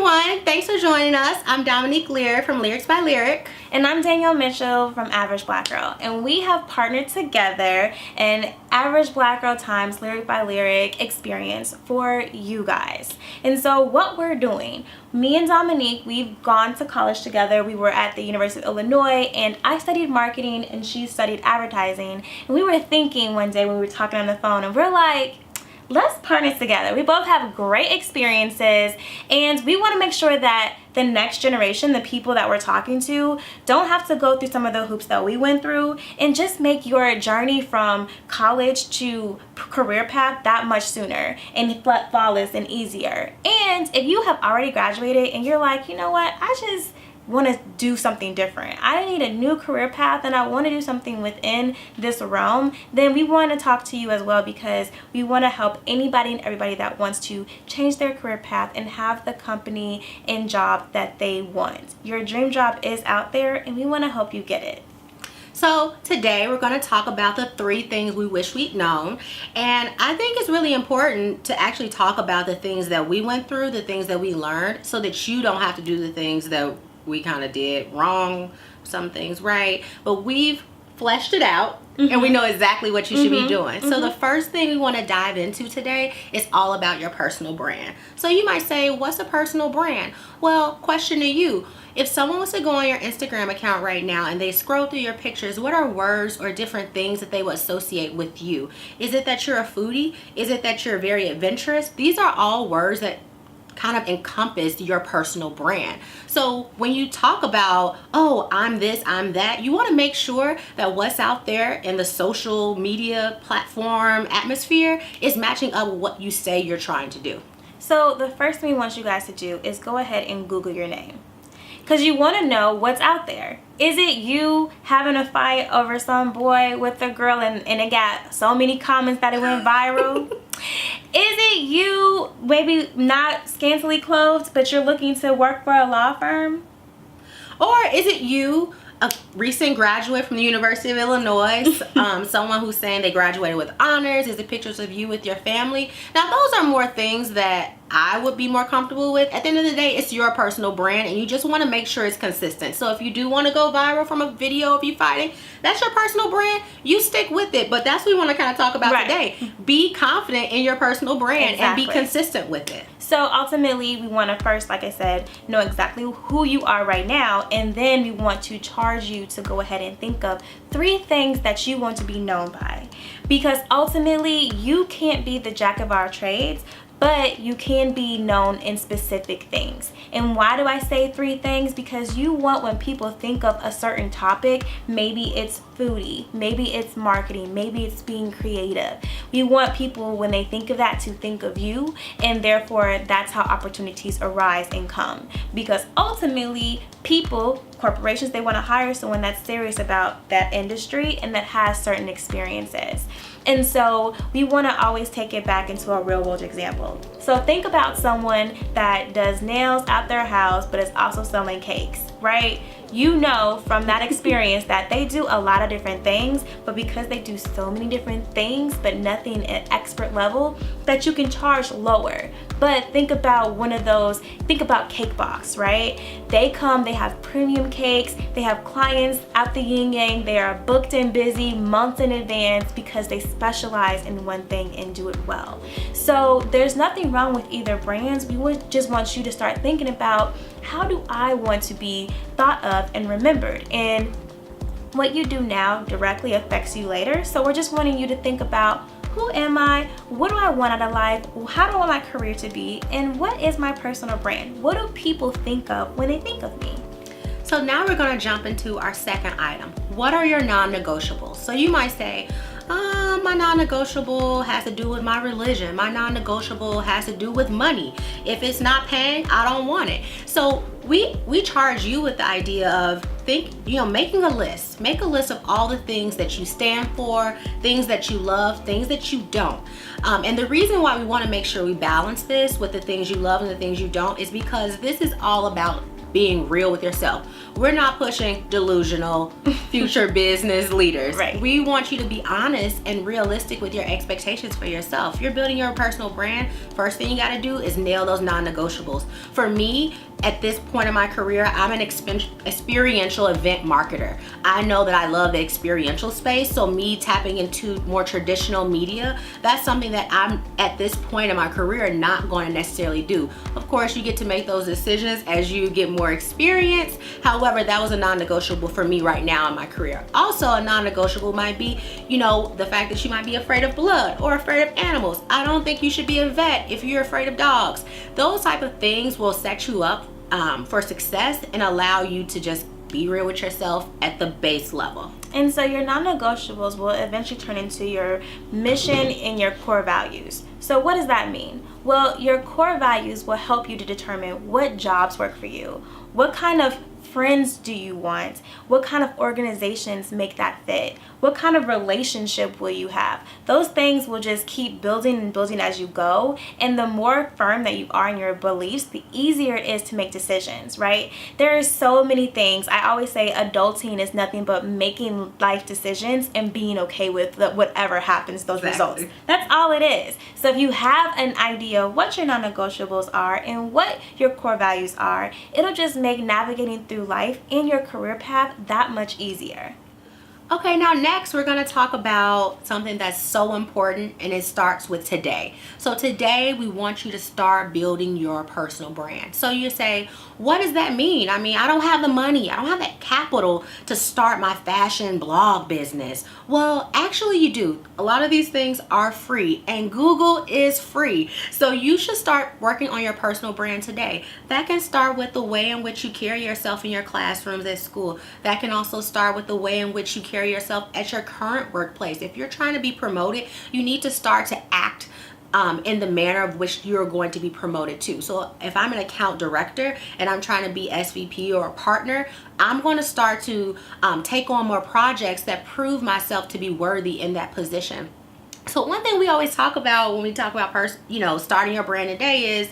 everyone, thanks for joining us. I'm Dominique Lear from Lyrics by Lyric. And I'm Danielle Mitchell from Average Black Girl. And we have partnered together an Average Black Girl times Lyric by Lyric experience for you guys. And so what we're doing, me and Dominique, we've gone to college together. We were at the University of Illinois, and I studied marketing and she studied advertising. And we were thinking one day when we were talking on the phone, and we're like, let's partner together. We both have great experiences, and we want to make sure that the next generation, the people that we're talking to, don't have to go through some of the hoops that we went through, and just make your journey from college to career path that much sooner and flawless and easier. And if you have already graduated and you're like, you know what, I just want to do something different, I need a new career path and I want to do something within this realm, then we want to talk to you as well, because we want to help anybody and everybody that wants to change their career path and have the company and job that they want. Your dream job is out there, and we want to help you get it. So today we're going to talk about the 3 things we wish we'd known. And I think it's really important to actually talk about the things that we went through, the things that we learned, so that you don't have to do the things that we kind of did wrong, some things right, but we've fleshed it out. And we know exactly what you should be doing. So the first thing we want to dive into today is all about your personal brand. So you might say, what's a personal brand? Well, question to you. If someone was to go on your Instagram account right now and they scroll through your pictures, what are words or different things that they would associate with you? Is it that you're a foodie? Is it that you're very adventurous? These are all words that kind of encompass your personal brand. So when you talk about, oh, I'm this, I'm that, you want to make sure that what's out there in the social media platform atmosphere is matching up with what you say you're trying to do. So the first thing we want you guys to do is go ahead and Google your name, because you want to know what's out there. Is it you having a fight over some boy with a girl and it got so many comments that it went viral? Is it you maybe not scantily clothed, but you're looking to work for a law firm? Or is it you, a recent graduate from the University of Illinois, someone who's saying they graduated with honors? Is it pictures of you with your family? Now, those are more things that I would be more comfortable with. At the end of the day, it's your personal brand, and you just want to make sure it's consistent. So if you do want to go viral from a video of you fighting, that's your personal brand, you stick with it. But that's what we want to kind of talk about today. Be confident in your personal brand and be consistent with it. So ultimately, we want to first, like I said, know exactly who you are right now, and then we want to charge you to go ahead and think of 3 things that you want to be known by. Because ultimately, you can't be the jack of our trades, but you can be known in specific things. And why do I say 3 things? Because you want, when people think of a certain topic, maybe it's foodie, maybe it's marketing, maybe it's being creative. We want people, when they think of that, to think of you, and therefore that's how opportunities arise and come. Because ultimately, people, corporations, they want to hire someone that's serious about that industry and that has certain experiences. And so we want to always take it back into a real world example. So think about someone that does nails at their house but is also selling cakes, right? You know from that experience that they do a lot of different things, but because they do so many different things but nothing at expert level, that you can charge lower. But think about one of those, think about Cake Box, right? They come, they have premium cakes, they have clients at the yin yang, they are booked and busy months in advance because they specialize in one thing and do it well. So there's nothing wrong with either brands. We would just want you to start thinking about, how do I want to be thought of and remembered? And what you do now directly affects you later. So we're just wanting you to think about, who am I? What do I want out of life? How do I want my career to be? And what is my personal brand? What do people think of when they think of me? So now we're going to jump into our second item. What are your non-negotiables? So you might say, my non-negotiable has to do with my religion. My non-negotiable has to do with money. If it's not paying, I don't want it. So we charge you with the idea of making a list. Make a list of all the things that you stand for, things that you love, things that you don't. And the reason why we want to make sure we balance this with the things you love and the things you don't is because this is all about being real with yourself. We're not pushing delusional future business leaders. Right. We want you to be honest and realistic with your expectations for yourself. You're building your personal brand. First thing you got to do is nail those non-negotiables. For me, at this point in my career, I'm an experiential event marketer. I know that I love the experiential space, so me tapping into more traditional media, that's something that I'm, at this point in my career, not going to necessarily do. Of course, you get to make those decisions as you get more experience. However, that was a non-negotiable for me right now in my career. Also, a non-negotiable might be, the fact that you might be afraid of blood or afraid of animals. I don't think you should be a vet if you're afraid of dogs. Those type of things will set you up for success and allow you to just be real with yourself at the base level. And so your non-negotiables will eventually turn into your mission and your core values. So what does that mean? Well, your core values will help you to determine what jobs work for you, what kind of friends do you want, what kind of organizations make that fit, what kind of relationship will you have. Those things will just keep building and building as you go, and the more firm that you are in your beliefs, the easier it is to make decisions, right? There are so many things. I always say adulting is nothing but making life decisions and being okay with whatever happens, those results. That's all it is. So if you have an idea of what your non-negotiables are and what your core values are, it'll just make navigating through life and your career path that much easier. Okay, now next we're going to talk about something that's so important, and it starts with today. So today we want you to start building your personal brand. So you say, what does that mean? I mean, I don't have the money. I don't have that capital to start my fashion blog business. Well, actually you do. A lot of these things are free, and Google is free. So you should start working on your personal brand today. That can start with the way in which you carry yourself in your classrooms at school. That can also start with the way in which you carry yourself at your current workplace. If you're trying to be promoted, you need to start to act in the manner of which you're going to be promoted to. So if I'm an account director and I'm trying to be SVP or a partner, I'm going to start to take on more projects that prove myself to be worthy in that position. So one thing we always talk about when we talk about starting your brand today is,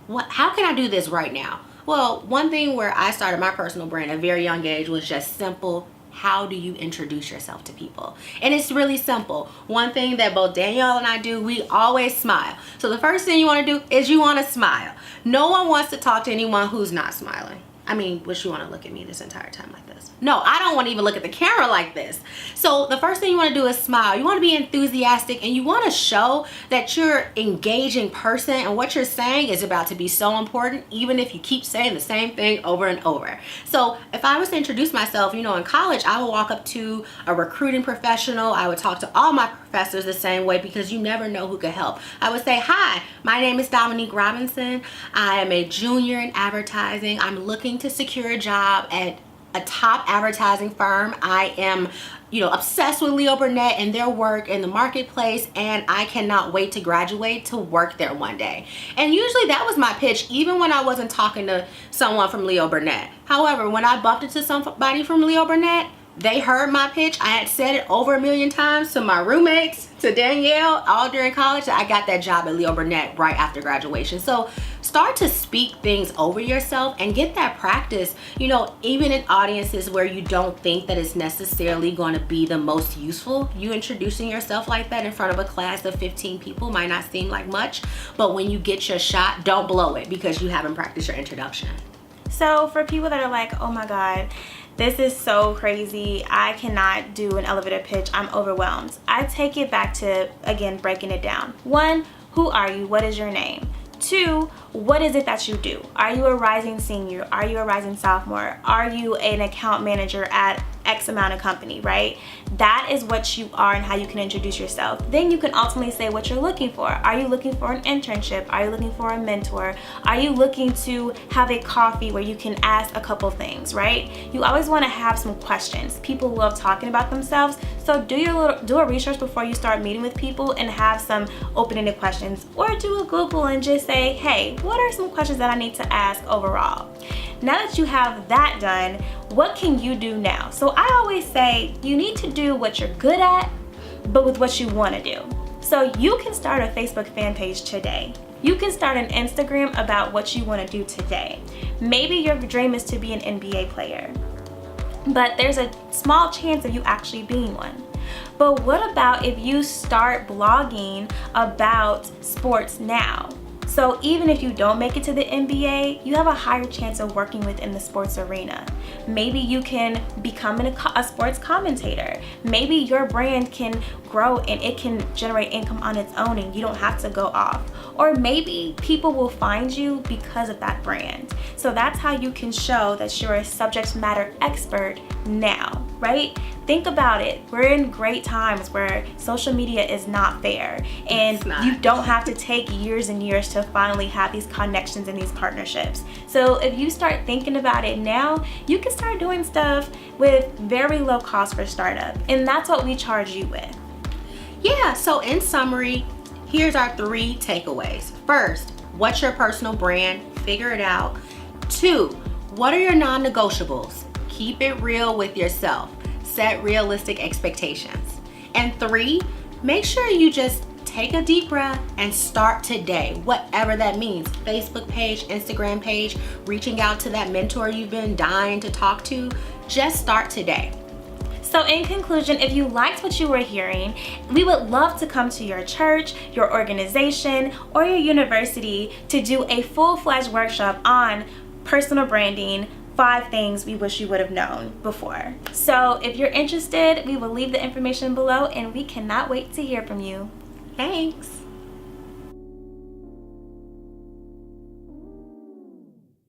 how can I do this right now? Well, one thing where I started my personal brand at a very young age was just simple. How do you introduce yourself to people? And it's really simple. One thing that both Danielle and I do, we always smile. So the first thing you want to do is you want to smile. No one wants to talk to anyone who's not smiling. I mean, wish you want to look at me this entire time like this. No, I don't want to even look at the camera like this. So the first thing you want to do is smile. You want to be enthusiastic, and you want to show that you're engaging person, and what you're saying is about to be so important, even if you keep saying the same thing over and over. So if I was to introduce myself, in college, I would walk up to a recruiting professional. I would talk to all my professors the same way, because you never know who could help. I would say, hi, my name is Dominique Robinson. I am a junior in advertising. I'm looking to secure a job at a top advertising firm. I am obsessed with Leo Burnett and their work in the marketplace, and I cannot wait to graduate to work there one day. And usually that was my pitch, even when I wasn't talking to someone from Leo Burnett. However, when I bumped into somebody from Leo Burnett, they heard my pitch. I had said it over 1 million times to my roommates, to Danielle, all during college. I got that job at Leo Burnett right after graduation. So start to speak things over yourself and get that practice, even in audiences where you don't think that it's necessarily going to be the most useful. You introducing yourself like that in front of a class of 15 people might not seem like much, but when you get your shot, don't blow it because you haven't practiced your introduction. So for people that are like, oh my God, this is so crazy, I cannot do an elevator pitch, I'm overwhelmed, I take it back to, again, breaking it down. 1, who are you? What is your name? 2, what is it that you do? Are you a rising senior? Are you a rising sophomore? Are you an account manager at X amount of company, right? That is what you are and how you can introduce yourself. Then you can ultimately say what you're looking for. Are you looking for an internship? Are you looking for a mentor? Are you looking to have a coffee where you can ask a couple things, right? You always want to have some questions. People love talking about themselves, so do a research before you start meeting with people and have some open-ended questions, or do a Google and just say, hey, what are some questions that I need to ask overall? Now that you have that done, what can you do now? So I always say you need to do what you're good at, but with what you want to do. So you can start a Facebook fan page today. You can start an Instagram about what you want to do today. Maybe your dream is to be an NBA player, but there's a small chance of you actually being one. But what about if you start blogging about sports now? So even if you don't make it to the NBA, you have a higher chance of working within the sports arena. Maybe you can become a sports commentator. Maybe your brand can grow and it can generate income on its own and you don't have to go off. Or maybe people will find you because of that brand. So that's how you can show that you're a subject matter expert now, right? Think about it. We're in great times where social media is not fair, and you don't have to take years and years to finally have these connections and these partnerships. So if you start thinking about it now, you can start doing stuff with very low cost for startup, and that's what we charge you with. Yeah, so in summary, here's our 3 takeaways. First, what's your personal brand? Figure it out. 2, what are your non-negotiables? Keep it real with yourself. Set realistic expectations. And 3, make sure you just take a deep breath and start today, whatever that means. Facebook page, Instagram page, reaching out to that mentor you've been dying to talk to. Just start today. So in conclusion, if you liked what you were hearing, we would love to come to your church, your organization, or your university to do a full-fledged workshop on personal branding, 5 things we wish you would have known before. So if you're interested, we will leave the information below, and we cannot wait to hear from you. Thanks.